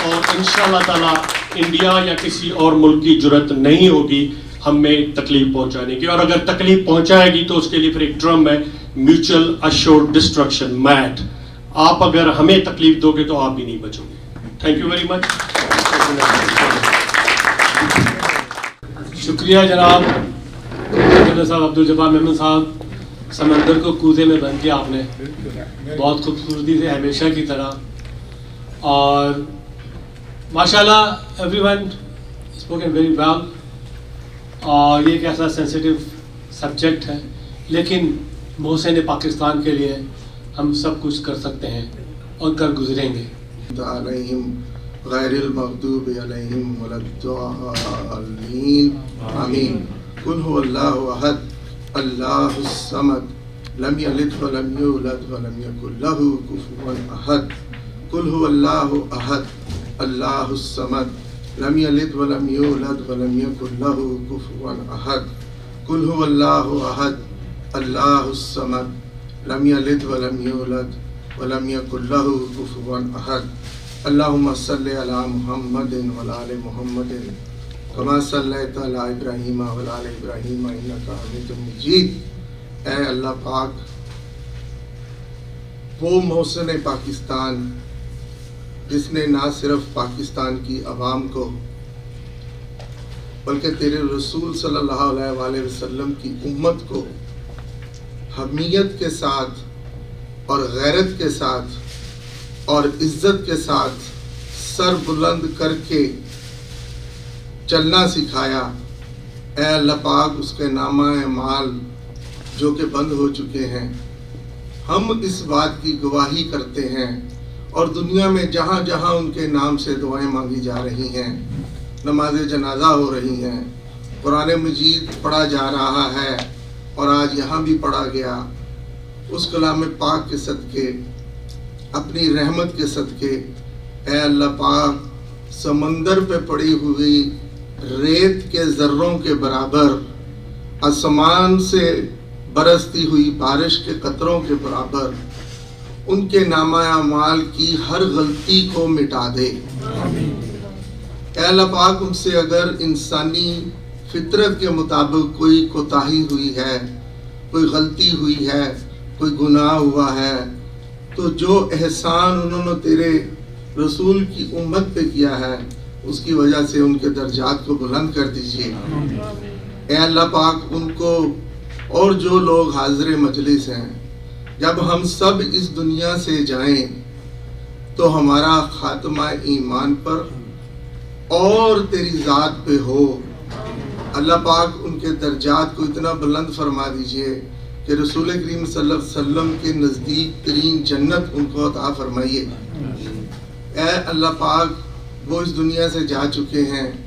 और इंशाल्लाह ताला इंडिया या किसी और मुल्क की जुर्रत नहीं होगी हमें तकलीफ पहुंचाने की. और अगर तकलीफ पहुंचाएगी तो उसके लिए फिर एक ड्रम है, म्यूचुअल अश्योर्ड डिस्ट्रक्शन, मैट. आप अगर हमें तकलीफ दोगे तो आप भी नहीं बचोगे. Thank you very much. शुक्रिया जनाब साहब अब्दुल जब्बार मेमन साहब. समंदर को कूदे में बंद किया आपने बहुत खूबसूरती से, हमेशा की तरह. और माशाल्लाह एवरीवन स्पोकन वेरी वेल. और ये एक ऐसा सेंसिटिव सब्जेक्ट है, लेकिन محسن पाकिस्तान के लिए हम सब कुछ कर सकते हैं और कर गुजरेंगे। अलैहिम गैरिल मग़दूबि अलैहिम वलद्दालीन आमीन। कुल हुवल्लाहु अहद अल्लाहुस समद लम यलिद वलम यूलद वलम यकुल लहू कुफुवन अहद। कुल हुवल्लाहु अहद अल्लाहुस समद लम यलिद वलम यूलद वलम यकुल लहू कुफुवन अहद। कुल हुवल्लाहु अहद अल्लाहुस समद लम यलिद वलम यूलद वलम यकुल लहू कुफुवन अहद। अल्लाहुम्मा सल्लि अला मुहम्मदिन व अला आलि मुहम्मदिन कमा सल्लैता अला इब्राहीम व अला आलि इब्राहीम इन्नका हमीदुम मजीद। ऐ अल्लाह पाक, वो मोहसिन पाकिस्तान जिसने ना सिर्फ पाकिस्तान की आवाम को बल्कि तेरे रसूल सल्लल्लाहु अलैहि वसल्लम की उम्मत को हमीयत के साथ और गैरत के साथ और इज्जत के साथ सर बुलंद करके चलना सिखाया। ऐ अल्लाह पाक, उसके नामा माल जो कि बंद हो चुके हैं, हम इस बात की गवाही करते हैं और दुनिया में जहाँ जहाँ उनके नाम से दुआएं मांगी जा रही हैं, नमाज जनाजा हो रही हैं, कुरान मजीद पढ़ा जा रहा है और आज यहाँ भी पढ़ा गया, उस कलाम पाक के सदके, अपनी रहमत के सदके, ऐ अल्लाह पाक, समंदर पे पड़ी हुई रेत के ज़र्रों के बराबर, आसमान से बरसती हुई बारिश के कतरों के बराबर उनके नामा अमाल की हर गलती को मिटा दे। ऐ अल्लाह पाक, उनसे अगर इंसानी फितरत के मुताबिक कोई कोताही हुई है, कोई गलती हुई है, कोई गुनाह हुआ है, तो जो एहसान उन्होंने तेरे रसूल की उम्मत पे किया है, उसकी वजह से उनके दर्जात को बुलंद कर दीजिए। ऐ अल्लाह पाक, उनको और जो लोग हाज़िर मजलिस हैं, जब हम सब इस दुनिया से जाएं तो हमारा खात्मा ईमान पर और तेरी ज़ात पे हो। अल्लाह पाक, उनके दर्जात को इतना बुलंद फरमा दीजिए कि रसूल करीम सल्लल्लाहु अलैहि वसल्लम के नज़दीक तरीन जन्नत उनको अता फरमाइए। ऐ अल्लाह पाक, वो इस दुनिया से जा चुके हैं,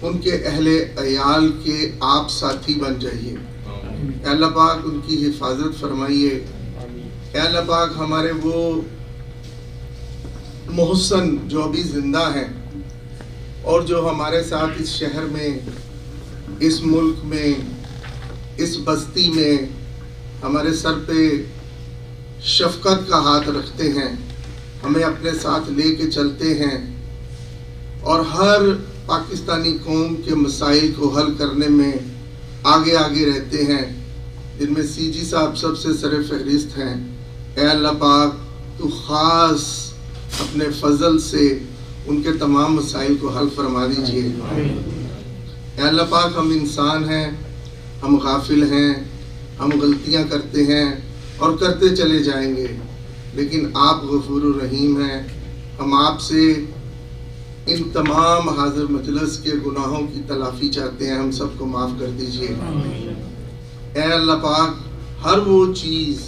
उनके अहले अयाल के आप साथी बन जाइए। ऐ अल्लाह पाक, उनकी हिफाजत फरमाइए। ऐ अल्लाह पाक, हमारे वो मोहसन जो अभी जिंदा हैं और जो हमारे साथ इस शहर में, इस मुल्क में, इस बस्ती में हमारे सर पे शफकत का हाथ रखते हैं, हमें अपने साथ लेके चलते हैं और हर पाकिस्तानी कौम के मसाइल को हल करने में आगे आगे रहते हैं, जिनमें सीजी साहब सबसे सरे फहरिस्त हैं। ऐ अल्लाह पाक, तू ख़ास अपने फजल से उनके तमाम मसाइल को हल फरमा दीजिए। ऐ अल्लाह पाक, हम इंसान हैं, हम गाफिल हैं, हम गलतियां करते हैं और करते चले जाएंगे, लेकिन आप गफूर रहीम हैं। हम आपसे इन तमाम हाजिर मजलिस के गुनाहों की तलाफ़ी चाहते हैं, हम सबको माफ़ कर दीजिए। ऐ अल्लाह पाक, हर वो चीज़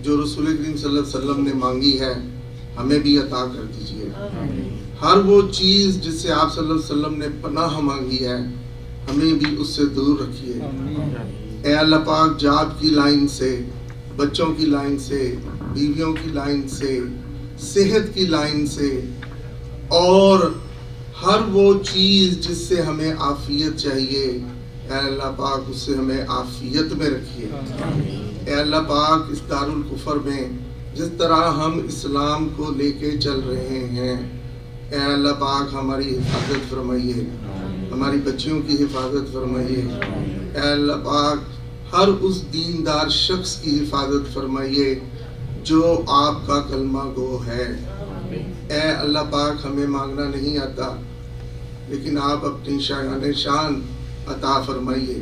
जो रसूल करीम सल्लल्लाहु अलैहि वसल्लम ने मांगी है, हमें भी अता कर दीजिए। हर वो चीज़ जिससे आप सल्लल्लाहु अलैहि वसल्लम ने पनाह मांगी है, हमें भी उससे दूर रखिए। ऐ अल्लाह पाक, जॉब की लाइन से, बच्चों की लाइन से, बीवियों की लाइन से, सेहत की लाइन से और हर वो चीज़ जिससे हमें आफियत चाहिए, ऐ अल्लाह पाक, उससे हमें आफियत में रखिए। ऐ अल्लाह पाक, इस दारुल कुफर में जिस तरह हम इस्लाम को लेके चल रहे हैं, ऐ अल्लाह पाक, हमारी हिफाजत फरमाइए, हमारी बच्चियों की हिफाजत फरमाइए। ऐ अल्लाह पाक, हर उस दीनदार शख्स की हिफाजत फरमाइए जो आपका कलमा गो है। ऐ अल्लाह पाक, हमें मांगना नहीं आता, लेकिन आप अपनी शान शान अता फरमाइए।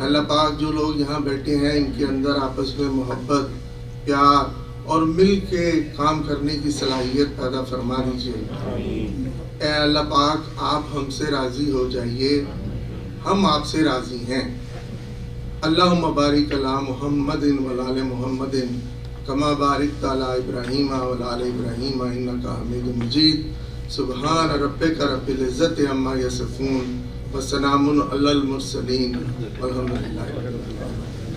अल्लाह पाक, जो लोग यहाँ बैठे हैं, इनके अंदर आपस में मोहब्बत, प्यार और मिल के काम करने की सलाहियत पैदा फरमा दीजिए। ऐ अल्लाह पाक, आप हमसे राज़ी हो जाइए, हम आपसे राज़ी हैं। اللہم بارک علی محمد وعلی محمد کما بارکت علی ابراہیم وعلی ابراہیم انک حمید مجید سبحان ربک رب العزت عما یصفون وسلام علی المرسلین والحمد للہ رب العالمین.